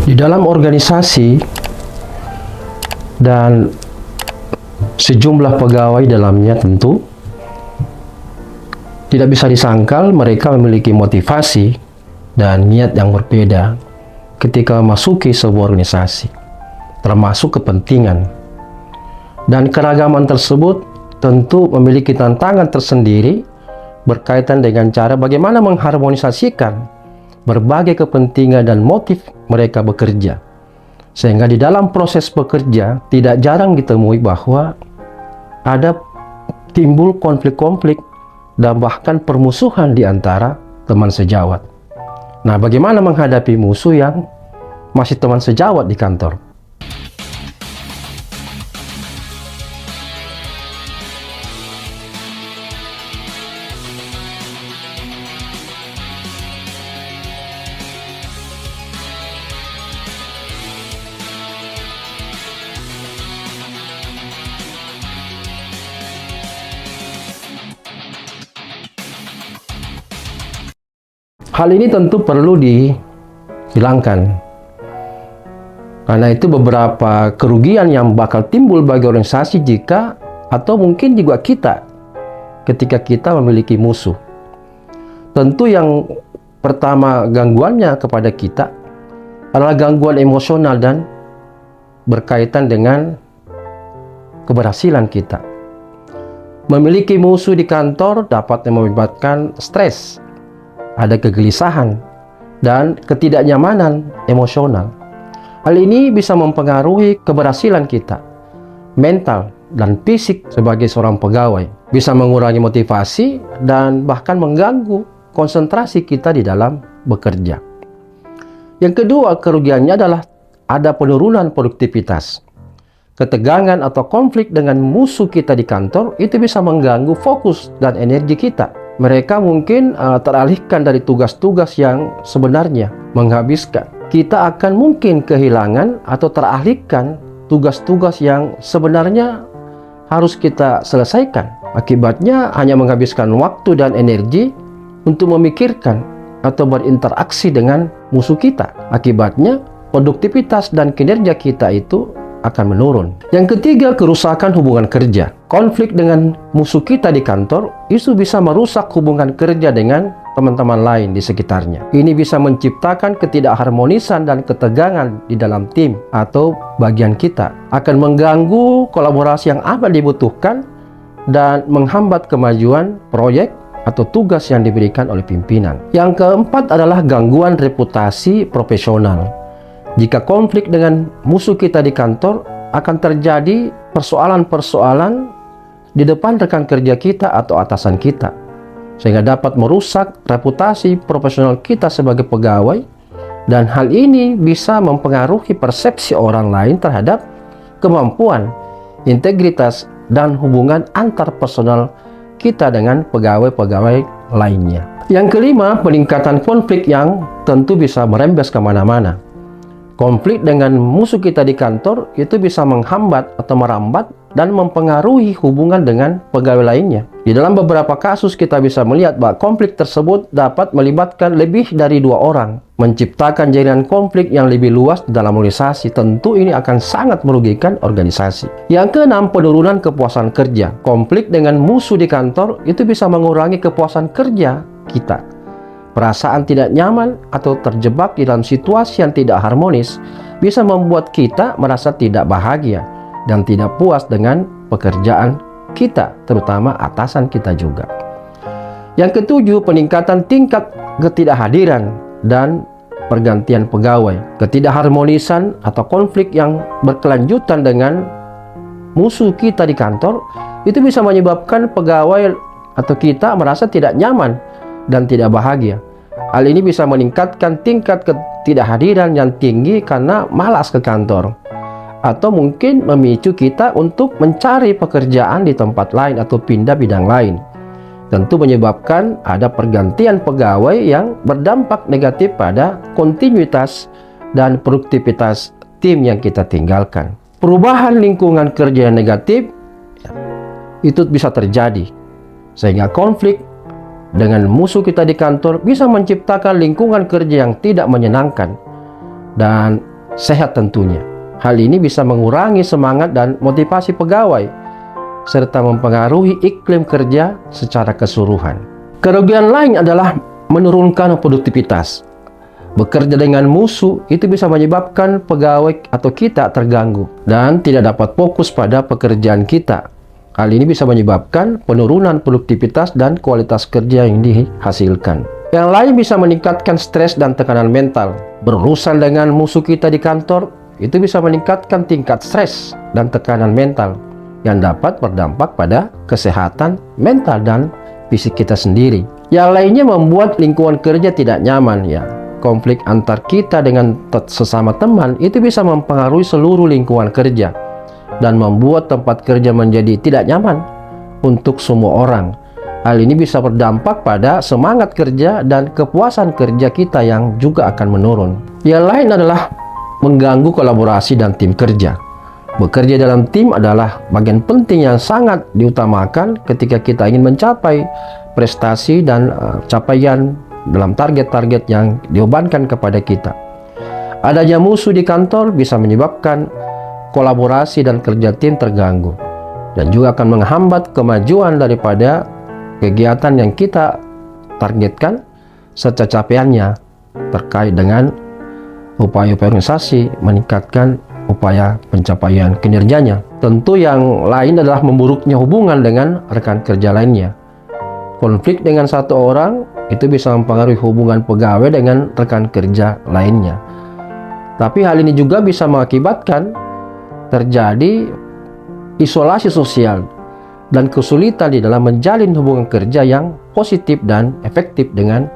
Di dalam organisasi dan sejumlah pegawai dalamnya tentu tidak bisa disangkal mereka memiliki motivasi dan niat yang berbeda ketika memasuki sebuah organisasi, termasuk kepentingan. Dan keragaman tersebut tentu memiliki tantangan tersendiri berkaitan dengan cara bagaimana mengharmonisasikan berbagai kepentingan dan motif mereka bekerja. Sehingga di dalam proses bekerja tidak jarang ditemui bahwa ada timbul konflik-konflik dan bahkan permusuhan di antara teman sejawat. Nah, bagaimana menghadapi musuh yang masih teman sejawat di kantor? Hal ini tentu perlu dihilangkan, karena itu beberapa kerugian yang bakal timbul bagi organisasi jika atau mungkin juga kita ketika kita memiliki musuh. Tentu yang pertama gangguannya kepada kita adalah gangguan emosional dan berkaitan dengan keberhasilan kita. Memiliki musuh di kantor dapat mengakibatkan stres, ada kegelisahan dan ketidaknyamanan emosional. Hal ini bisa mempengaruhi keberhasilan kita, mental dan fisik sebagai seorang pegawai, bisa mengurangi motivasi dan bahkan mengganggu konsentrasi kita di dalam bekerja. Yang kedua, kerugiannya adalah ada penurunan produktivitas. Ketegangan atau konflik dengan musuh kita di kantor itu bisa mengganggu fokus dan energi kita. Mereka mungkin teralihkan dari tugas-tugas yang sebenarnya menghabiskan. Kita akan mungkin kehilangan atau teralihkan tugas-tugas yang sebenarnya harus kita selesaikan. Akibatnya hanya menghabiskan waktu dan energi untuk memikirkan atau berinteraksi dengan musuh kita. Akibatnya produktivitas dan kinerja kita itu akan menurun. Yang ketiga, kerusakan hubungan kerja. Konflik dengan musuh kita di kantor itu bisa merusak hubungan kerja dengan teman-teman lain di sekitarnya. Ini bisa menciptakan ketidakharmonisan dan ketegangan di dalam tim atau bagian kita. Akan mengganggu kolaborasi yang amat dibutuhkan dan menghambat kemajuan proyek atau tugas yang diberikan oleh pimpinan. Yang keempat adalah gangguan reputasi profesional. Jika konflik dengan musuh kita di kantor, akan terjadi persoalan-persoalan di depan rekan kerja kita atau atasan kita, sehingga dapat merusak reputasi profesional kita sebagai pegawai, dan hal ini bisa mempengaruhi persepsi orang lain terhadap kemampuan, integritas, dan hubungan antar personal kita dengan pegawai-pegawai lainnya. Yang kelima, peningkatan konflik yang tentu bisa merembes kemana-mana. Konflik dengan musuh kita di kantor itu bisa menghambat atau merambat dan mempengaruhi hubungan dengan pegawai lainnya. Di dalam beberapa kasus kita bisa melihat bahwa konflik tersebut dapat melibatkan lebih dari 2 orang, menciptakan jaringan konflik yang lebih luas dalam organisasi. Tentu ini akan sangat merugikan organisasi. Yang keenam, penurunan kepuasan kerja. Konflik dengan musuh di kantor itu bisa mengurangi kepuasan kerja kita. Perasaan tidak nyaman atau terjebak di dalam situasi yang tidak harmonis bisa membuat kita merasa tidak bahagia dan tidak puas dengan pekerjaan kita, terutama atasan kita juga. Yang ketujuh, peningkatan tingkat ketidakhadiran dan pergantian pegawai. Ketidakharmonisan atau konflik yang berkelanjutan dengan musuh kita di kantor itu bisa menyebabkan pegawai atau kita merasa tidak nyaman dan tidak bahagia. Hal ini bisa meningkatkan tingkat ketidakhadiran yang tinggi karena malas ke kantor, atau mungkin memicu kita untuk mencari pekerjaan di tempat lain atau pindah bidang lain. Tentu menyebabkan ada pergantian pegawai yang berdampak negatif pada kontinuitas dan produktivitas tim yang kita tinggalkan. Perubahan lingkungan kerja yang negatif itu bisa terjadi, sehingga konflik dengan musuh kita di kantor bisa menciptakan lingkungan kerja yang tidak menyenangkan dan sehat tentunya. Hal ini bisa mengurangi semangat dan motivasi pegawai, serta mempengaruhi iklim kerja secara keseluruhan. Kerugian lain adalah menurunkan produktivitas. Bekerja dengan musuh itu bisa menyebabkan pegawai atau kita terganggu dan tidak dapat fokus pada pekerjaan kita. Hal ini bisa menyebabkan penurunan produktivitas dan kualitas kerja yang dihasilkan. Yang lain bisa meningkatkan stres dan tekanan mental. Berurusan dengan musuh kita di kantor itu bisa meningkatkan tingkat stres dan tekanan mental yang dapat berdampak pada kesehatan mental dan fisik kita sendiri. Yang lainnya membuat lingkungan kerja tidak nyaman ya. Konflik antar kita dengan sesama teman itu bisa mempengaruhi seluruh lingkungan kerja dan membuat tempat kerja menjadi tidak nyaman untuk semua orang. Hal ini bisa berdampak pada semangat kerja dan kepuasan kerja kita yang juga akan menurun. Yang lain adalah mengganggu kolaborasi dan tim kerja. Bekerja dalam tim adalah bagian penting yang sangat diutamakan ketika kita ingin mencapai prestasi dan capaian dalam target-target yang dibebankan kepada kita. Adanya musuh di kantor bisa menyebabkan kolaborasi dan kerja tim terganggu dan juga akan menghambat kemajuan daripada kegiatan yang kita targetkan serta capaiannya terkait dengan upaya-upaya organisasi meningkatkan upaya pencapaian kinerjanya. Tentu yang lain adalah memburuknya hubungan dengan rekan kerja lainnya. Konflik dengan satu orang itu bisa mempengaruhi hubungan pegawai dengan rekan kerja lainnya. Tapi hal ini juga bisa mengakibatkan terjadi isolasi sosial dan kesulitan di dalam menjalin hubungan kerja yang positif dan efektif dengan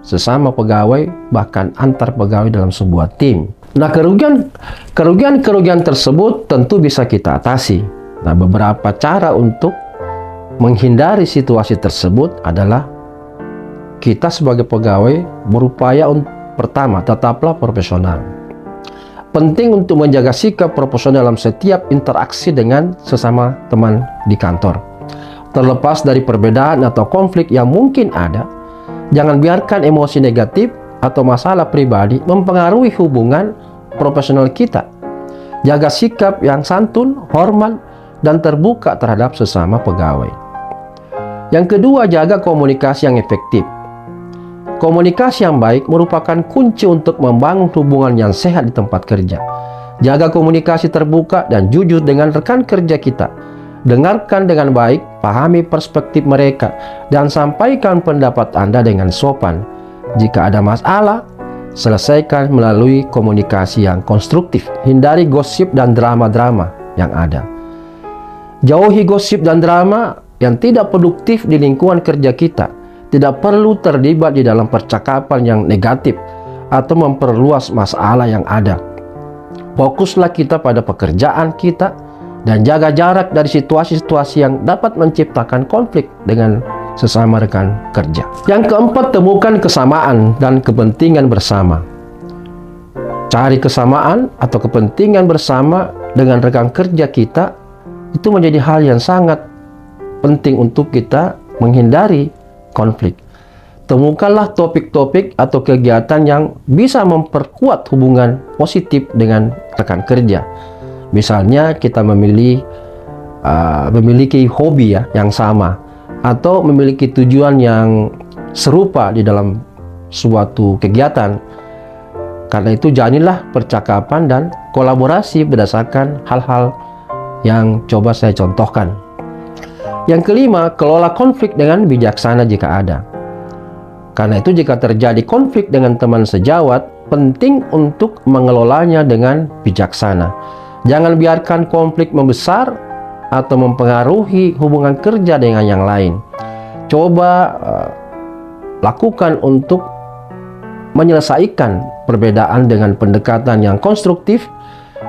sesama pegawai, bahkan antar pegawai dalam sebuah tim. Nah, kerugian tersebut tentu bisa kita atasi. Nah, beberapa cara untuk menghindari situasi tersebut adalah kita sebagai pegawai berupaya pertama, tetaplah profesional. Penting untuk menjaga sikap profesional dalam setiap interaksi dengan sesama teman di kantor. Terlepas dari perbedaan atau konflik yang mungkin ada, jangan biarkan emosi negatif atau masalah pribadi mempengaruhi hubungan profesional kita. Jaga sikap yang santun, hormat, dan terbuka terhadap sesama pegawai. Yang kedua, jaga komunikasi yang efektif. Komunikasi yang baik merupakan kunci untuk membangun hubungan yang sehat di tempat kerja. Jaga komunikasi terbuka dan jujur dengan rekan kerja kita. Dengarkan dengan baik, pahami perspektif mereka, dan sampaikan pendapat Anda dengan sopan. Jika ada masalah, selesaikan melalui komunikasi yang konstruktif. Hindari gosip dan drama-drama yang ada. Jauhi gosip dan drama yang tidak produktif di lingkungan kerja kita. Tidak perlu terlibat di dalam percakapan yang negatif atau memperluas masalah yang ada. Fokuslah kita pada pekerjaan kita dan jaga jarak dari situasi-situasi yang dapat menciptakan konflik dengan sesama rekan kerja. Yang keempat, temukan kesamaan dan kepentingan bersama. Cari kesamaan atau kepentingan bersama dengan rekan kerja kita itu menjadi hal yang sangat penting untuk kita menghindari konflik. Temukanlah topik-topik atau kegiatan yang bisa memperkuat hubungan positif dengan rekan kerja. Misalnya kita memiliki hobi yang sama, atau memiliki tujuan yang serupa di dalam suatu kegiatan. Karena itu jalilah percakapan dan kolaborasi berdasarkan hal-hal yang coba saya contohkan. Yang kelima, kelola konflik dengan bijaksana jika ada. Karena itu jika terjadi konflik dengan teman sejawat, penting untuk mengelolanya dengan bijaksana. Jangan biarkan konflik membesar atau mempengaruhi hubungan kerja dengan yang lain. Coba lakukan untuk menyelesaikan perbedaan dengan pendekatan yang konstruktif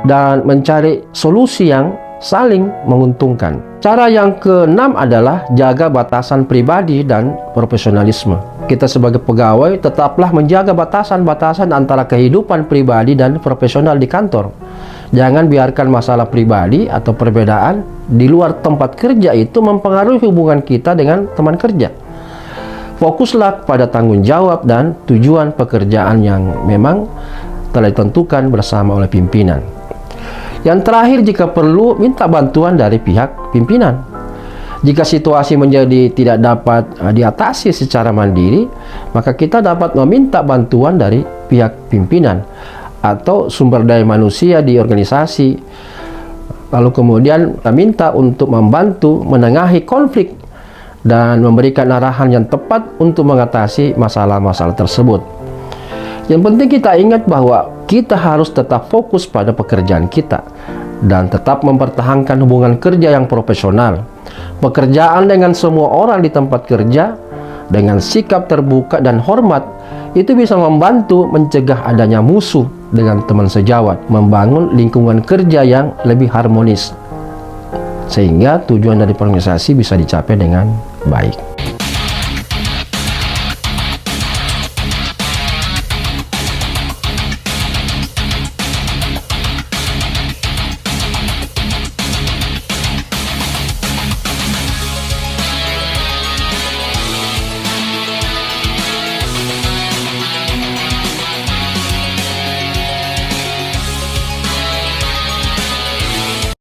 dan mencari solusi yang saling menguntungkan. Cara yang keenam adalah jaga batasan pribadi dan profesionalisme. Kita sebagai pegawai tetaplah menjaga batasan-batasan antara kehidupan pribadi dan profesional di kantor. Jangan biarkan masalah pribadi atau perbedaan di luar tempat kerja itu mempengaruhi hubungan kita dengan teman kerja. Fokuslah pada tanggung jawab dan tujuan pekerjaan yang memang telah ditentukan bersama oleh pimpinan. Yang terakhir, jika perlu, minta bantuan dari pihak pimpinan. Jika situasi menjadi tidak dapat diatasi secara mandiri, maka kita dapat meminta bantuan dari pihak pimpinan atau sumber daya manusia di organisasi. Lalu kemudian kita minta untuk membantu menengahi konflik dan memberikan arahan yang tepat untuk mengatasi masalah-masalah tersebut. Yang penting kita ingat bahwa kita harus tetap fokus pada pekerjaan kita dan tetap mempertahankan hubungan kerja yang profesional. Pekerjaan dengan semua orang di tempat kerja dengan sikap terbuka dan hormat itu bisa membantu mencegah adanya musuh dengan teman sejawat, membangun lingkungan kerja yang lebih harmonis, sehingga tujuan dari organisasi bisa dicapai dengan baik.